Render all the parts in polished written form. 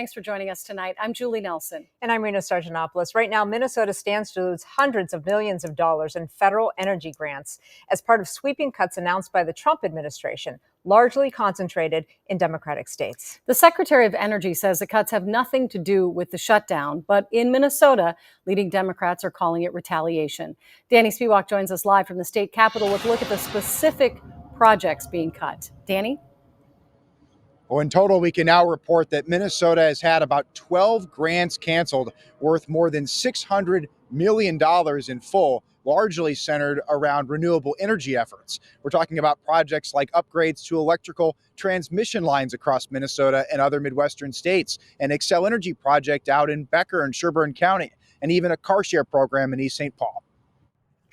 Thanks for joining us tonight. I'm Julie Nelson. And I'm Rena Sargentopoulos. Right now, Minnesota stands to lose hundreds of millions of dollars in federal energy grants as part of sweeping cuts announced by the Trump administration, largely concentrated in Democratic states. The Secretary of Energy says the cuts have nothing to do with the shutdown, but in Minnesota, leading Democrats are calling it retaliation. Danny Spiewak joins us live from the state capitol with a look at the specific projects being cut. Danny? Well, in total, we can now report that Minnesota has had about 12 grants canceled worth more than $600 million in full, largely centered around renewable energy efforts. We're talking about projects like upgrades to electrical transmission lines across Minnesota and other Midwestern states, an Xcel Energy project out in Becker and Sherburne County, and even a KARE program in East St. Paul.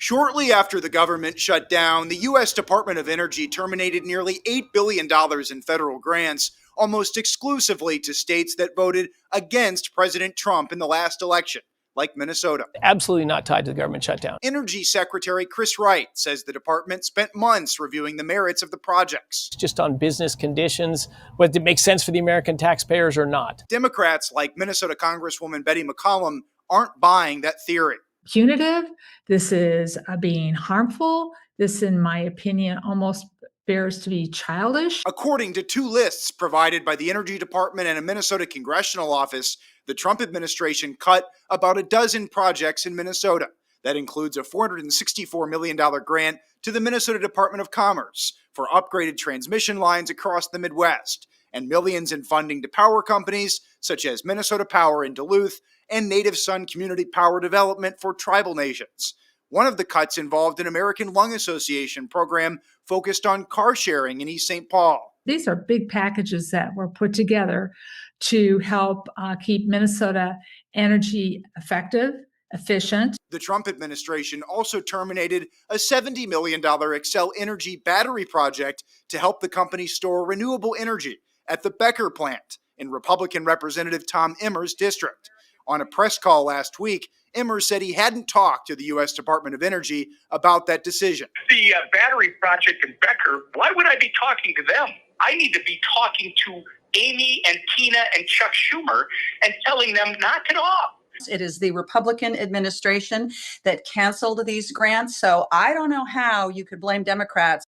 Shortly after the government shut down, the U.S. Department of Energy terminated nearly $8 billion in federal grants, almost exclusively to states that voted against President Trump in the last election, like Minnesota. Absolutely not tied to the government shutdown. Energy Secretary Chris Wright says the department spent months reviewing the merits of the projects. Just on business conditions, whether it makes sense for the American taxpayers or not. Democrats like Minnesota Congresswoman Betty McCollum aren't buying that theory. Punitive. This is being harmful. This, in my opinion, almost bears to be childish. According to two lists provided by the Energy Department and a Minnesota congressional office, the Trump administration cut about a dozen projects in Minnesota. That includes a $464 million grant to the Minnesota Department of Commerce for upgraded transmission lines across the Midwest, and millions in funding to power companies such as Minnesota Power in Duluth and Native Son Community Power Development for tribal nations. One of the cuts involved an American Lung Association program focused on car sharing in East St. Paul. These are big packages that were put together to help keep Minnesota energy effective, efficient. The Trump administration also terminated a $70 million Xcel Energy battery project to help the company store renewable energy at the Becker plant in Republican Representative Tom Emmer's district. On a press call last week, Emmer said he hadn't talked to the U.S. Department of Energy about that decision. The battery project in Becker, why would I be talking to them? I need to be talking to Amy and Tina and Chuck Schumer and telling them knock it off. It is the Republican administration that canceled these grants, so I don't know how you could blame Democrats.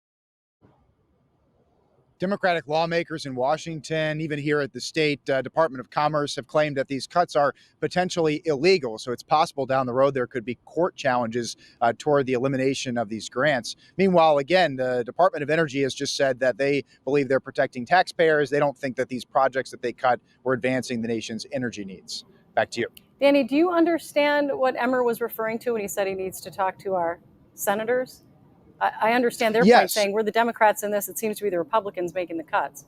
Democratic lawmakers in Washington, even here at the state Department of Commerce, have claimed that these cuts are potentially illegal. So it's possible down the road there could be court challenges toward the elimination of these grants. Meanwhile, again, the Department of Energy has just said that they believe they're protecting taxpayers. They don't think that these projects that they cut were advancing the nation's energy needs. Back to you. Danny, do you understand what Emmer was referring to when he said he needs to talk to our senators? I understand their point, saying we're the Democrats in this. It seems to be the Republicans making the cuts.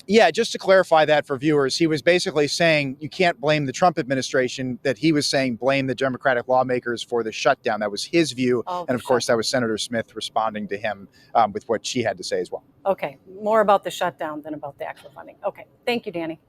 Yeah, just to clarify that for viewers, he was basically saying you can't blame the Trump administration, that he was saying blame the Democratic lawmakers for the shutdown. That was his view. And of course, that was Senator Smith responding to him with what she had to say as well. Okay, more about the shutdown than about the actual funding. Okay, thank you, Danny.